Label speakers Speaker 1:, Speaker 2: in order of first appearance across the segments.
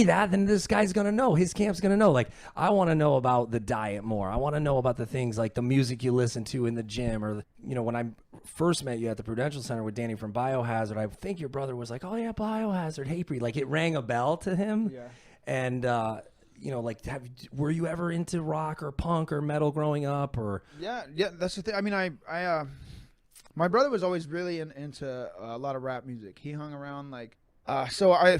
Speaker 1: that, then this guy's gonna know. His camp's gonna know. Like, I want to know about the diet more. I want to know about the things like the music you listen to in the gym, or when I first met you at the Prudential Center with Danny from Biohazard, I think your brother was like, "Oh yeah, Biohazard, Hatebreed." Like, it rang a bell to him.
Speaker 2: Yeah.
Speaker 1: And like, were you ever into rock or punk or metal growing up, or?
Speaker 2: Yeah, that's the thing. I mean, my brother was always really into a lot of rap music. He hung around like, so I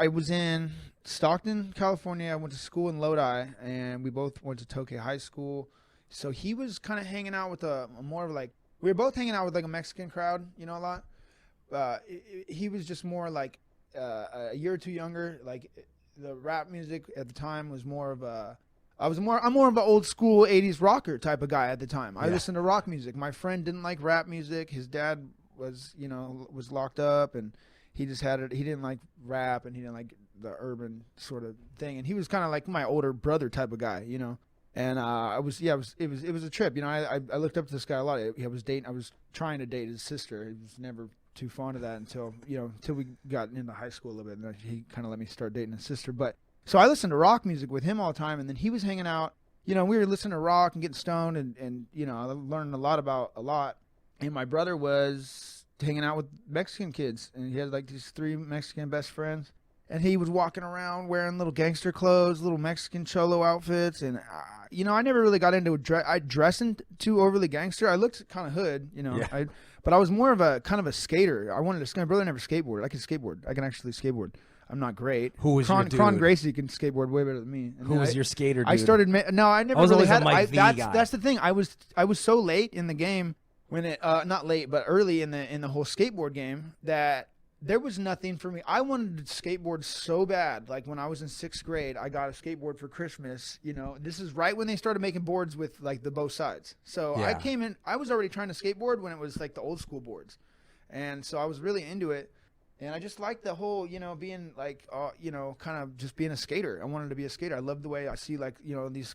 Speaker 2: was in Stockton, California. I went to school in Lodi, and we both went to Tokyo High School. So he was kind of hanging out with a more of like, we were both hanging out with like a Mexican crowd, a lot. He was just more like a year or two younger. Like, the rap music at the time was more of a, I'm more of an old school 80s rocker type of guy at the time. I listened to rock music. My friend didn't like rap music. His dad was locked up, and he just had it. He didn't like rap, and he didn't like the urban sort of thing. And he was kind of like my older brother type of guy, And it was a trip. I looked up to this guy a lot. I was trying to date his sister. He was never too fond of that until we got into high school a little bit, and then he kind of let me start dating his sister. But so I listened to rock music with him all the time, and then he was hanging out. We were listening to rock and getting stoned, and I learned a lot. And my brother was hanging out with Mexican kids, and he had like these 3 Mexican best friends, and he was walking around wearing little gangster clothes, little Mexican cholo outfits, and I never really got into dressing too overly gangster. I looked kind of hood,
Speaker 1: Yeah.
Speaker 2: But I was more of a kind of a skater. I wanted to. My brother never skateboarded. I can skateboard. I can actually skateboard. I'm not great.
Speaker 1: Who was your dude?
Speaker 2: Cron Gracie can skateboard way better than me. And
Speaker 1: who was your skater dude?
Speaker 2: I started. No, I never
Speaker 1: I was
Speaker 2: really
Speaker 1: always
Speaker 2: had.
Speaker 1: a Mike V guy.
Speaker 2: That's the thing. I was so late in the game when it not late, but early in the whole skateboard game that there was nothing for me. I wanted to skateboard so bad. Like, when I was in 6th grade, I got a skateboard for Christmas. This is right when they started making boards with like the both sides. So
Speaker 1: Yeah.
Speaker 2: I came in. I was already trying to skateboard when it was like the old school boards, and so I was really into it. And I just liked the whole, being like, kind of just being a skater. I wanted to be a skater. I loved the way I see, like, these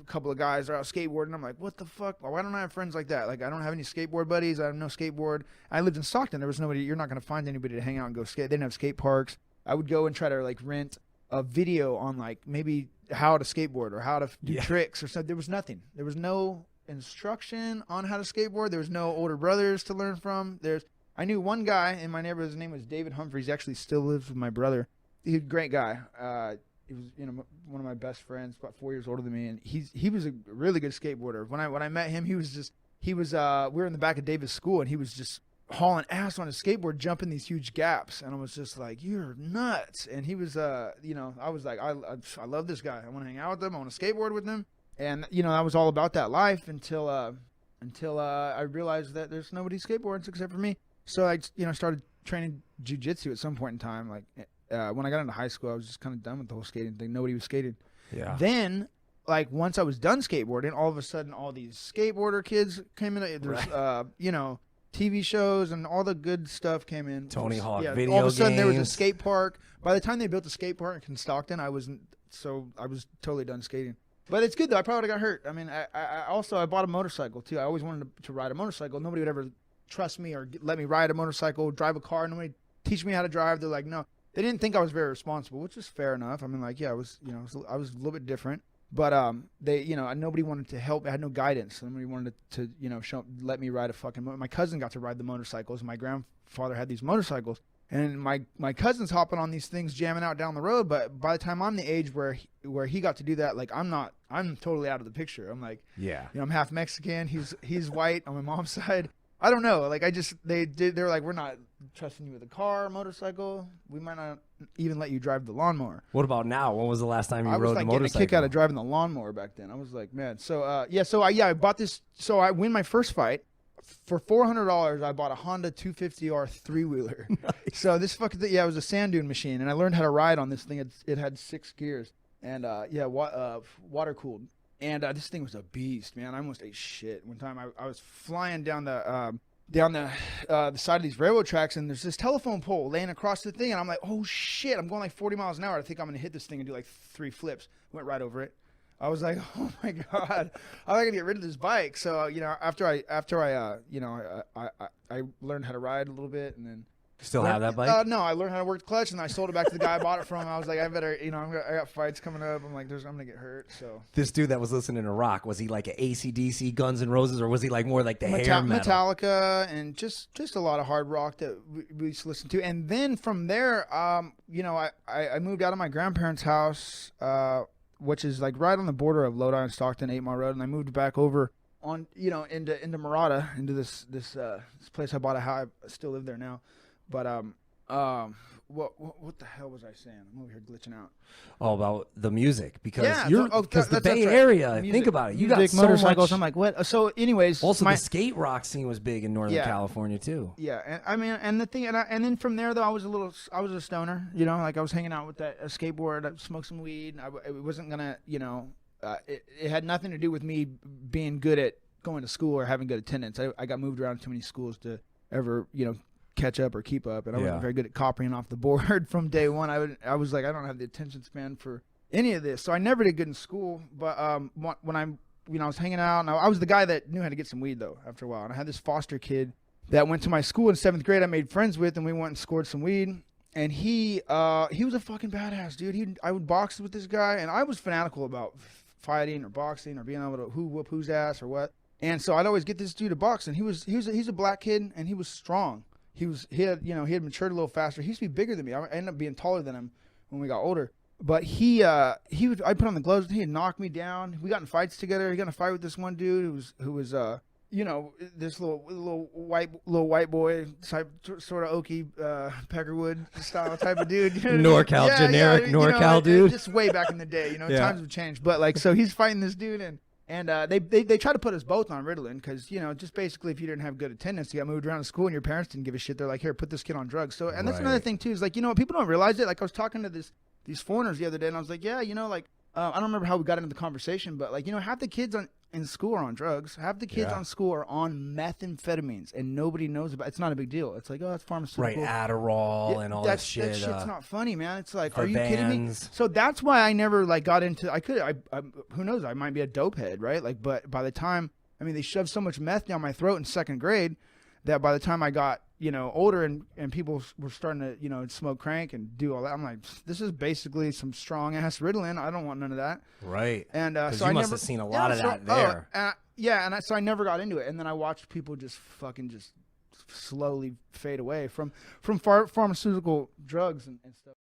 Speaker 2: couple of guys are out skateboarding. I'm like, what the fuck? Why don't I have friends like that? Like, I don't have any skateboard buddies. I have no skateboard. I lived in Stockton. There was nobody. You're not going to find anybody to hang out and go skate. They didn't have skate parks. I would go and try to, like, rent a video on, like, maybe how to skateboard or how to do tricks or something. There was nothing. There was no instruction on how to skateboard. There was no older brothers to learn from. I knew one guy in my neighborhood. His name was David Humphreys. He actually still lives with my brother. He's a great guy. He was, one of my best friends, about 4 years older than me, and he was a really good skateboarder. When I met him, we were in the back of David's school, and he was just hauling ass on his skateboard, jumping these huge gaps, and I was just like, "You're nuts!" And he was, I was like, I love this guy. I want to hang out with him. I want to skateboard with him, and I was all about that life until I realized that there's nobody skateboards except for me. So I, started training jiu-jitsu at some point in time. Like, when I got into high school, I was just kind of done with the whole skating thing. Nobody was skating.
Speaker 1: Yeah.
Speaker 2: Then, like, once I was done skateboarding, all of a sudden, all these skateboarder kids came in. There's, TV shows and all the good stuff came in.
Speaker 1: Tony Hawk video games.
Speaker 2: All of a sudden, there was a skate park. By the time they built a skate park in Stockton, I was totally done skating. But it's good, though. I probably got hurt. I mean, I bought a motorcycle, too. I always wanted to ride a motorcycle. Nobody would ever trust me or let me ride a motorcycle, drive a car. Nobody teach me how to drive. They're like, no. They didn't think I was very responsible, which is fair enough. I mean, like, yeah, I was a little bit different. But they, nobody wanted to help. I had no guidance. Nobody wanted to let me ride a fucking motor. My cousin got to ride the motorcycles. My grandfather had these motorcycles. And my cousin's hopping on these things, jamming out down the road. But by the time I'm the age where he got to do that, like, I'm totally out of the picture. I'm like,
Speaker 1: yeah,
Speaker 2: I'm half Mexican. He's white on my mom's side. I don't know. Like, they're like, we're not trusting you with a car, motorcycle. We might not even let you drive the lawnmower.
Speaker 1: What about now? When was the last time you rode the motorcycle?
Speaker 2: I was like getting a kick out of driving the lawnmower back then. I was like, man. So I bought this. So I win my first fight. For $400, I bought a Honda 250R 3-wheeler. Nice. So this fucking thing, it was a sand dune machine, and I learned how to ride on this thing. It had 6 gears, and water cooled. And this thing was a beast, man. I almost ate shit one time. I was flying down the side of these railroad tracks, and there's this telephone pole laying across the thing, and I'm like, oh shit! I'm going like 40 miles an hour. I think I'm gonna hit this thing and do like 3 flips. Went right over it. I was like, oh my god, I'm not gonna get rid of this bike. So after I learned how to ride a little bit, and then
Speaker 1: Still have that bike?
Speaker 2: No, I learned how to work the clutch, and I sold it back to the guy I bought it from. I was like, I better, I got fights coming up. I'm like, I'm gonna get hurt. So
Speaker 1: this dude that was listening to rock, was he like an AC/DC, Guns N' Roses, or was he like more like the hair metal?
Speaker 2: Metallica, and just a lot of hard rock that we used to listen to. And then from there, I moved out of my grandparents' house, which is like right on the border of Lodi and Stockton, 8 Mile Road, and I moved back over on into Murata, into this place I bought a house. I still live there now. But what the hell was I saying? I'm over here glitching out.
Speaker 1: Oh, about the music, because
Speaker 2: because
Speaker 1: the Bay Area. Music, think about it. You got so
Speaker 2: motorcycles.
Speaker 1: much.
Speaker 2: I'm like, what? So, anyways,
Speaker 1: also the skate rock scene was big in Northern California too.
Speaker 2: Yeah, and I mean, and the thing, and then from there though, I was a stoner. Like I was hanging out with a skateboard. I smoked some weed. It wasn't gonna, it had nothing to do with me being good at going to school or having good attendance. I got moved around too many schools to ever, catch up or keep up, and I wasn't very good at copying off the board from day one. I was like, I don't have the attention span for any of this, so I never did good in school. But when I was hanging out, and I was the guy that knew how to get some weed though after a while, and I had this foster kid that went to my school in 7th grade. I made friends with, and we went and scored some weed. And he was a fucking badass dude. I would box with this guy, and I was fanatical about fighting or boxing or being able to whoop whose ass or what. And so I'd always get this dude to box, and he's a black kid, and he was strong. He had matured a little faster. He used to be bigger than me. I ended up being taller than him when we got older. But I put on the gloves, and he'd knock me down. We got in fights together. He got in a fight with this one dude who was this little white boy type, sort of Okie, Peckerwood style type of dude.
Speaker 1: NorCal, generic NorCal dude.
Speaker 2: Just way back in the day, times have changed. But like, so he's fighting this dude, and they tried to put us both on Ritalin because, just basically if you didn't have good attendance, you got moved around to school and your parents didn't give a shit. They're like, here, put this kid on drugs. So, and that's another thing too, is like, people don't realize it. Like I was talking to these foreigners the other day, and I was like, yeah, I don't remember how we got into the conversation, but like, half the kids in school are on drugs. Half the kids on school are on methamphetamines, and nobody knows about it. It's not a big deal. It's like, oh, it's pharmaceutical.
Speaker 1: Right, Adderall and all that shit.
Speaker 2: That shit's not funny, man. It's like, are you kidding me? So that's why I never like got into. Who knows? I might be a dope head, right? Like, but by the time, they shoved so much meth down my throat in 2nd grade that by the time I got older and people were starting to smoke crank and do all that, I'm like, this is basically some strong ass Ritalin. I don't want none of that.
Speaker 1: Right.
Speaker 2: And so
Speaker 1: you
Speaker 2: I
Speaker 1: must
Speaker 2: never
Speaker 1: have seen a lot of that there.
Speaker 2: So I never got into it, and then I watched people just slowly fade away from pharmaceutical drugs and stuff.